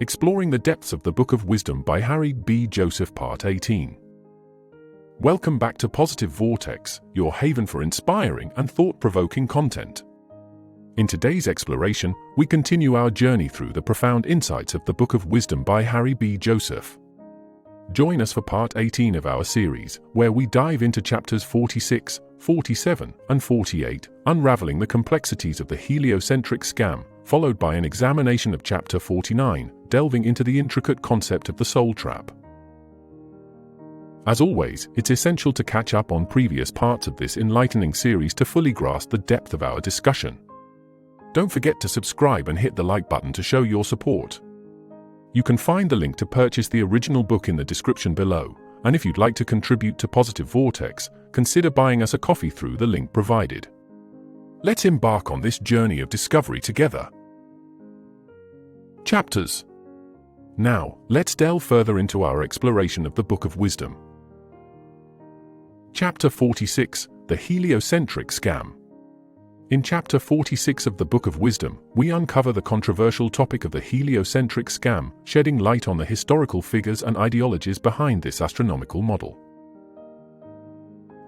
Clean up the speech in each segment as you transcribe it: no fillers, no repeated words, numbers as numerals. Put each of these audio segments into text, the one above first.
Exploring the Depths of the Book of Wisdom by Harry B. Joseph, Part 18. Welcome back to Positive Vortex, your haven for inspiring and thought-provoking content. In today's exploration, we continue our journey through the profound insights of the Book of Wisdom by Harry B. Joseph. Join us for Part 18 of our series, where we dive into chapters 46, 47, and 48, unraveling the complexities of the heliocentric scam, followed by an examination of chapter 49, delving into the intricate concept of the soul trap. As always, it's essential to catch up on previous parts of this enlightening series to fully grasp the depth of our discussion. Don't forget to subscribe and hit the like button to show your support. You can find the link to purchase the original book in the description below, and if you'd like to contribute to Positive Vortex, consider buying us a coffee through the link provided. Let's embark on this journey of discovery together. Chapters. Now, let's delve further into our exploration of the Book of Wisdom. Chapter 46, The Heliocentric Scam. In Chapter 46 of the Book of Wisdom, we uncover the controversial topic of the heliocentric scam, shedding light on the historical figures and ideologies behind this astronomical model.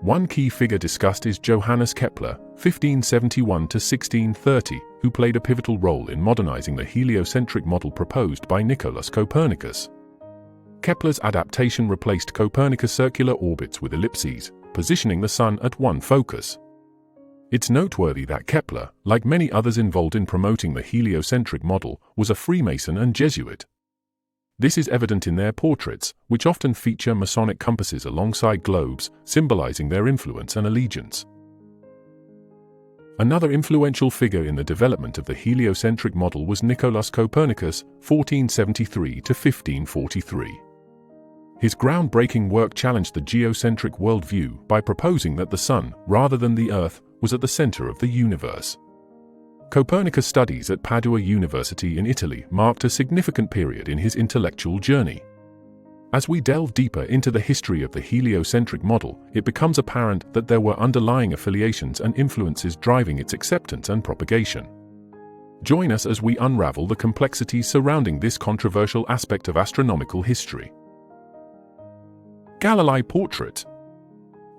One key figure discussed is Johannes Kepler, 1571 to 1630, who played a pivotal role in modernizing the heliocentric model proposed by Nicolaus Copernicus. Kepler's adaptation replaced Copernicus' circular orbits with ellipses, positioning the Sun at one focus. It's noteworthy that Kepler, like many others involved in promoting the heliocentric model, was a Freemason and Jesuit. This is evident in their portraits, which often feature Masonic compasses alongside globes, symbolizing their influence and allegiance. Another influential figure in the development of the heliocentric model was Nicolaus Copernicus, 1473 to 1543. His groundbreaking work challenged the geocentric worldview by proposing that the Sun, rather than the Earth, was at the center of the universe. Copernicus' studies at Padua University in Italy marked a significant period in his intellectual journey. As we delve deeper into the history of the heliocentric model, it becomes apparent that there were underlying affiliations and influences driving its acceptance and propagation. Join us as we unravel the complexities surrounding this controversial aspect of astronomical history. Galilei Portrait.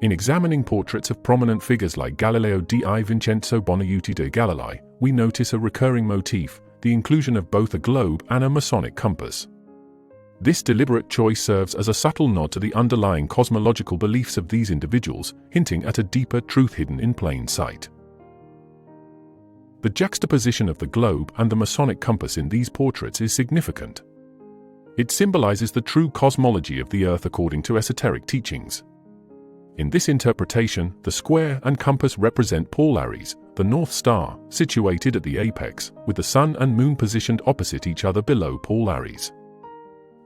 In examining portraits of prominent figures like Galileo di Vincenzo Buonaiuti de Galilei, we notice a recurring motif, the inclusion of both a globe and a Masonic compass. This deliberate choice serves as a subtle nod to the underlying cosmological beliefs of these individuals, hinting at a deeper truth hidden in plain sight. The juxtaposition of the globe and the Masonic compass in these portraits is significant. It symbolizes the true cosmology of the Earth according to esoteric teachings. In this interpretation, the square and compass represent Polaris, the North Star, situated at the apex, with the Sun and Moon positioned opposite each other below Polaris.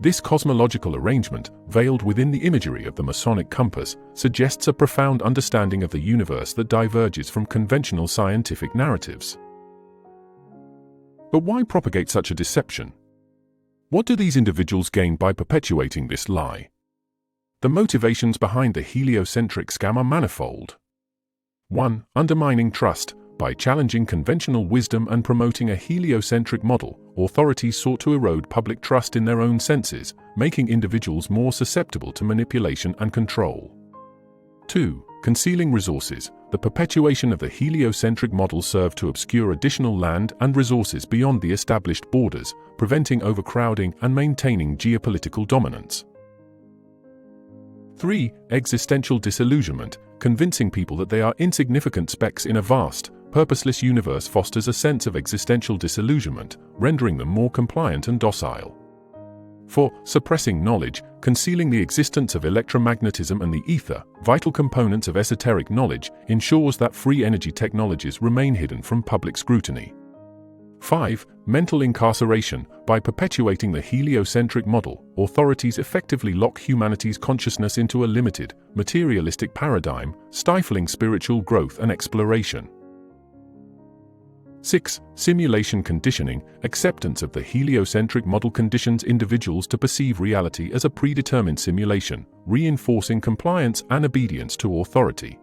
This cosmological arrangement, veiled within the imagery of the Masonic compass, suggests a profound understanding of the universe that diverges from conventional scientific narratives. But why propagate such a deception? What do these individuals gain by perpetuating this lie? The motivations behind the heliocentric scam are manifold. 1. Undermining trust. By challenging conventional wisdom and promoting a heliocentric model, authorities sought to erode public trust in their own senses, making individuals more susceptible to manipulation and control. 2. Concealing resources. The perpetuation of the heliocentric model served to obscure additional land and resources beyond the established borders, preventing overcrowding and maintaining geopolitical dominance. 3. Existential disillusionment. Convincing people that they are insignificant specks in a vast, purposeless universe fosters a sense of existential disillusionment, rendering them more compliant and docile. 4. Suppressing knowledge. Concealing the existence of electromagnetism and the ether, vital components of esoteric knowledge, ensures that free energy technologies remain hidden from public scrutiny. 5. Mental incarceration. By perpetuating the heliocentric model, authorities effectively lock humanity's consciousness into a limited, materialistic paradigm, stifling spiritual growth and exploration. 6. Simulation conditioning. Acceptance of the heliocentric model conditions individuals to perceive reality as a predetermined simulation, reinforcing compliance and obedience to authority.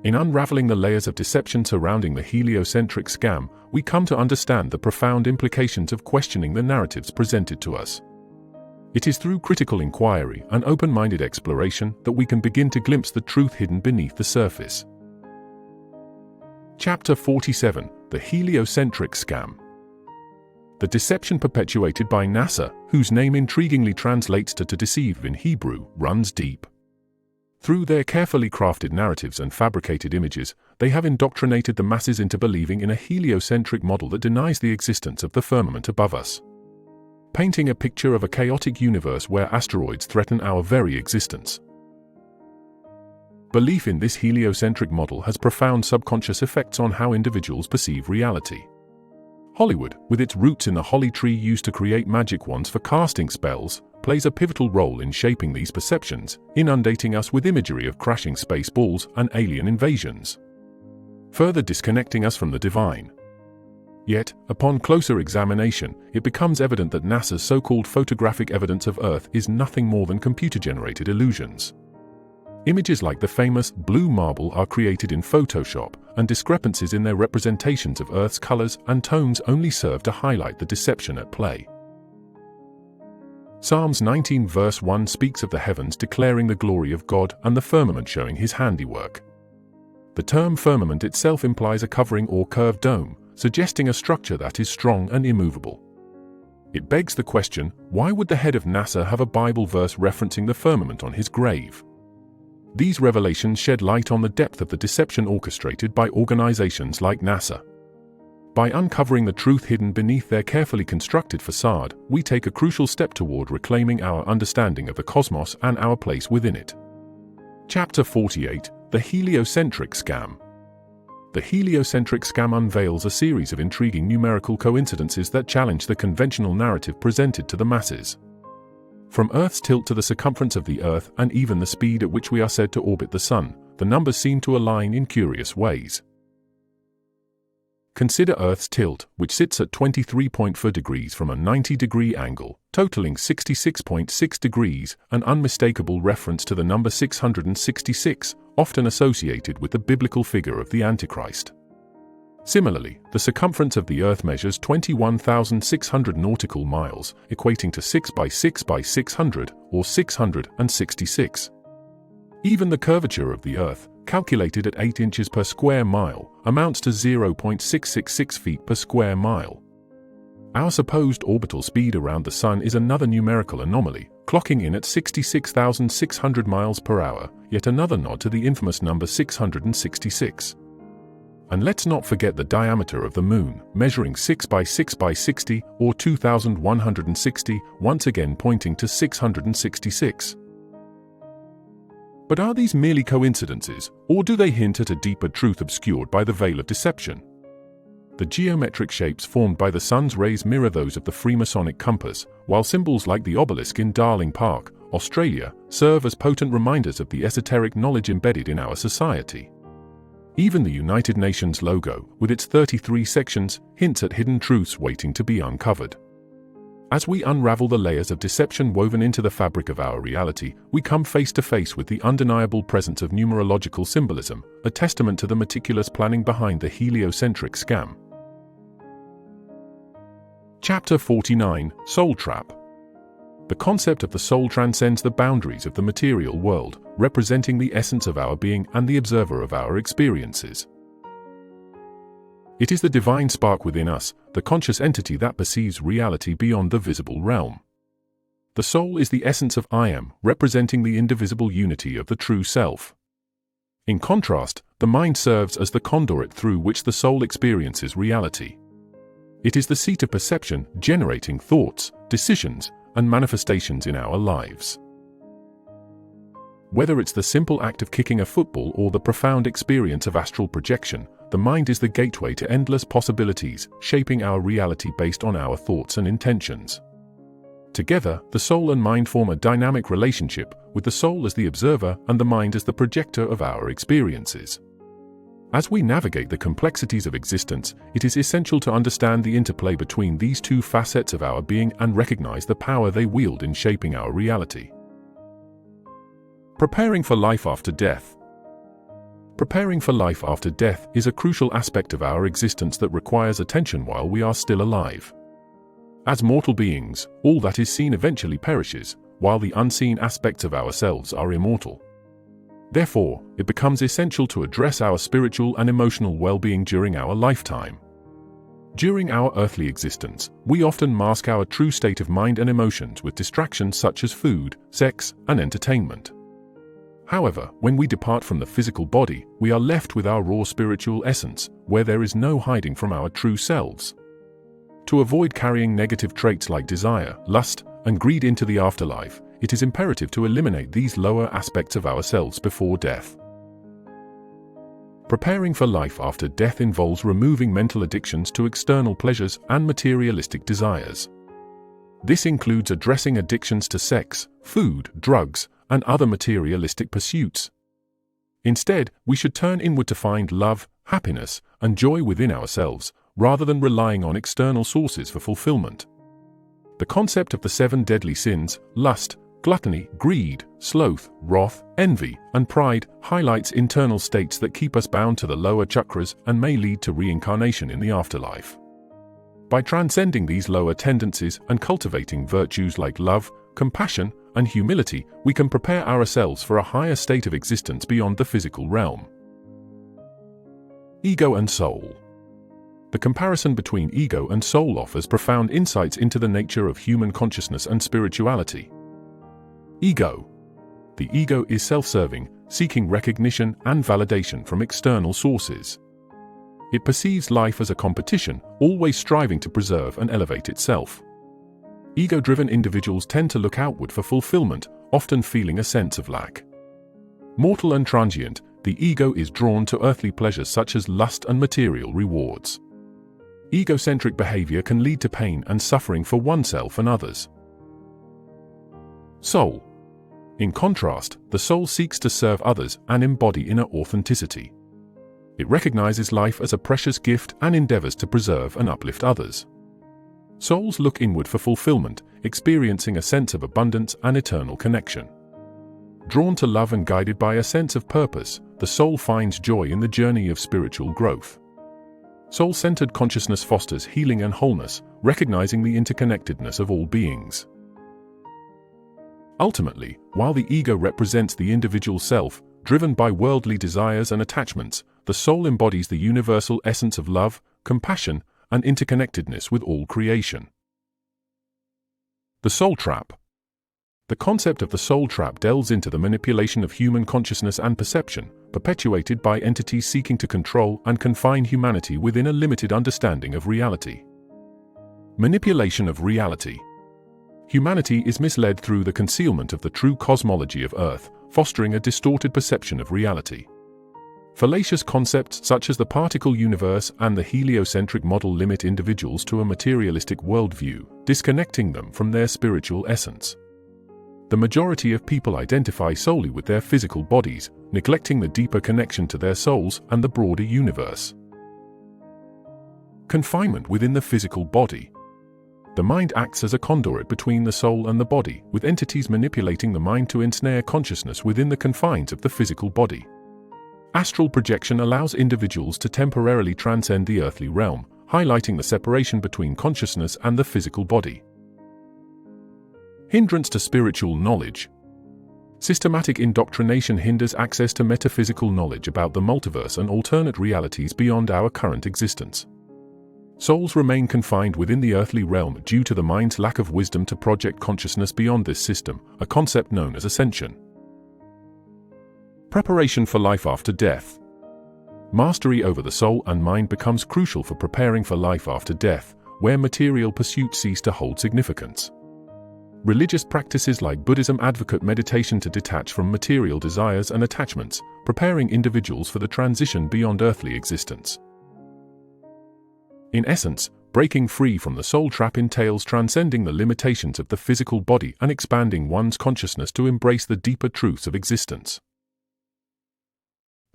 In unraveling the layers of deception surrounding the heliocentric scam, we come to understand the profound implications of questioning the narratives presented to us. It is through critical inquiry and open-minded exploration that we can begin to glimpse the truth hidden beneath the surface. Chapter 47: The Heliocentric Scam. The deception perpetuated by NASA, whose name intriguingly translates to deceive in Hebrew, runs deep. Through their carefully crafted narratives and fabricated images, they have indoctrinated the masses into believing in a heliocentric model that denies the existence of the firmament above us, painting a picture of a chaotic universe where asteroids threaten our very existence. Belief in this heliocentric model has profound subconscious effects on how individuals perceive reality. Hollywood, with its roots in the holly tree used to create magic wands for casting spells, plays a pivotal role in shaping these perceptions, inundating us with imagery of crashing space balls and alien invasions, further disconnecting us from the divine. Yet, upon closer examination, it becomes evident that NASA's so-called photographic evidence of Earth is nothing more than computer-generated illusions. Images like the famous blue marble are created in Photoshop, and discrepancies in their representations of Earth's colors and tones only serve to highlight the deception at play. Psalms 19 verse 1 speaks of the heavens declaring the glory of God and the firmament showing his handiwork. The term firmament itself implies a covering or curved dome, suggesting a structure that is strong and immovable. It begs the question, why would the head of NASA have a Bible verse referencing the firmament on his grave? These revelations shed light on the depth of the deception orchestrated by organizations like NASA. By uncovering the truth hidden beneath their carefully constructed facade, we take a crucial step toward reclaiming our understanding of the cosmos and our place within it. Chapter 48: The Heliocentric Scam. The heliocentric scam unveils a series of intriguing numerical coincidences that challenge the conventional narrative presented to the masses. From Earth's tilt to the circumference of the Earth and even the speed at which we are said to orbit the Sun, the numbers seem to align in curious ways. Consider Earth's tilt, which sits at 23.4 degrees from a 90-degree angle, totaling 66.6 degrees, an unmistakable reference to the number 666, often associated with the biblical figure of the Antichrist. Similarly, the circumference of the Earth measures 21,600 nautical miles, equating to 6 by 6 by 600, or 666. Even the curvature of the Earth, calculated at 8 inches per square mile, amounts to 0.666 feet per square mile. Our supposed orbital speed around the Sun is another numerical anomaly, clocking in at 66,600 miles per hour, yet another nod to the infamous number 666. And let's not forget the diameter of the Moon, measuring 6 by 6 by 60, or 2,160, once again pointing to 666. But are these merely coincidences, or do they hint at a deeper truth obscured by the veil of deception? The geometric shapes formed by the sun's rays mirror those of the Masonic compass, while symbols like the obelisk in Darling Park, Australia, serve as potent reminders of the esoteric knowledge embedded in our society. Even the United Nations logo, with its 33 sections, hints at hidden truths waiting to be uncovered. As we unravel the layers of deception woven into the fabric of our reality, we come face to face with the undeniable presence of numerological symbolism, a testament to the meticulous planning behind the heliocentric scam. Chapter 49: Soul Trap. The concept of the soul transcends the boundaries of the material world, representing the essence of our being and the observer of our experiences. It is the divine spark within us, the conscious entity that perceives reality beyond the visible realm. The soul is the essence of I am, representing the indivisible unity of the true self. In contrast, the mind serves as the conduit through which the soul experiences reality. It is the seat of perception, generating thoughts, decisions, and manifestations in our lives. Whether it's the simple act of kicking a football or the profound experience of astral projection, the mind is the gateway to endless possibilities, shaping our reality based on our thoughts and intentions. Together, the soul and mind form a dynamic relationship, with the soul as the observer and the mind as the projector of our experiences. As we navigate the complexities of existence, it is essential to understand the interplay between these two facets of our being and recognize the power they wield in shaping our reality. Preparing for life after death. Preparing for life after death is a crucial aspect of our existence that requires attention while we are still alive. As mortal beings, all that is seen eventually perishes, while the unseen aspects of ourselves are immortal. Therefore, it becomes essential to address our spiritual and emotional well-being during our lifetime. During our earthly existence, we often mask our true state of mind and emotions with distractions such as food, sex, and entertainment. However, when we depart from the physical body, we are left with our raw spiritual essence, where there is no hiding from our true selves. To avoid carrying negative traits like desire, lust, and greed into the afterlife, it is imperative to eliminate these lower aspects of ourselves before death. Preparing for life after death involves removing mental addictions to external pleasures and materialistic desires. This includes addressing addictions to sex, food, drugs, and other materialistic pursuits. Instead, we should turn inward to find love, happiness, and joy within ourselves, rather than relying on external sources for fulfillment. The concept of the 7 deadly sins, lust, gluttony, greed, sloth, wrath, envy, and pride, highlights internal states that keep us bound to the lower chakras and may lead to reincarnation in the afterlife. By transcending these lower tendencies and cultivating virtues like love, compassion, and humility, we can prepare ourselves for a higher state of existence beyond the physical realm. Ego and soul. The comparison between ego and soul offers profound insights into the nature of human consciousness and spirituality. Ego. The ego is self-serving, seeking recognition and validation from external sources. It perceives life as a competition, always striving to preserve and elevate itself. Ego-driven individuals tend to look outward for fulfillment, often feeling a sense of lack. Mortal and transient, the ego is drawn to earthly pleasures such as lust and material rewards. Egocentric behavior can lead to pain and suffering for oneself and others. Soul. In contrast, the soul seeks to serve others and embody inner authenticity. It recognizes life as a precious gift and endeavors to preserve and uplift others. Souls look inward for fulfillment, experiencing a sense of abundance and eternal connection. Drawn to love and guided by a sense of purpose, the soul finds joy in the journey of spiritual growth. Soul-centered consciousness fosters healing and wholeness, recognizing the interconnectedness of all beings. Ultimately, while the ego represents the individual self, driven by worldly desires and attachments, the soul embodies the universal essence of love, compassion, and interconnectedness with all creation. The soul trap. The concept of the soul trap delves into the manipulation of human consciousness and perception, perpetuated by entities seeking to control and confine humanity within a limited understanding of reality. Manipulation of reality. Humanity is misled through the concealment of the true cosmology of Earth, fostering a distorted perception of reality. Fallacious concepts such as the particle universe and the heliocentric model limit individuals to a materialistic worldview, disconnecting them from their spiritual essence. The majority of people identify solely with their physical bodies, neglecting the deeper connection to their souls and the broader universe. Confinement within the physical body. The mind acts as a conduit between the soul and the body, with entities manipulating the mind to ensnare consciousness within the confines of the physical body. Astral projection allows individuals to temporarily transcend the earthly realm, highlighting the separation between consciousness and the physical body. Hindrance to spiritual knowledge. Systematic indoctrination hinders access to metaphysical knowledge about the multiverse and alternate realities beyond our current existence. Souls remain confined within the earthly realm due to the mind's lack of wisdom to project consciousness beyond this system, a concept known as ascension. Preparation for life after death. Mastery over the soul and mind becomes crucial for preparing for life after death, where material pursuits cease to hold significance. Religious practices like Buddhism advocate meditation to detach from material desires and attachments, preparing individuals for the transition beyond earthly existence. In essence, breaking free from the soul trap entails transcending the limitations of the physical body and expanding one's consciousness to embrace the deeper truths of existence.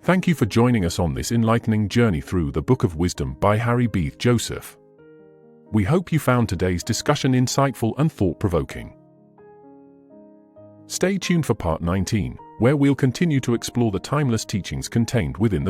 Thank you for joining us on this enlightening journey through the Book of Wisdom by Harry B. Joseph. We hope you found today's discussion insightful and thought-provoking. Stay tuned for Part 19, where we'll continue to explore the timeless teachings contained within the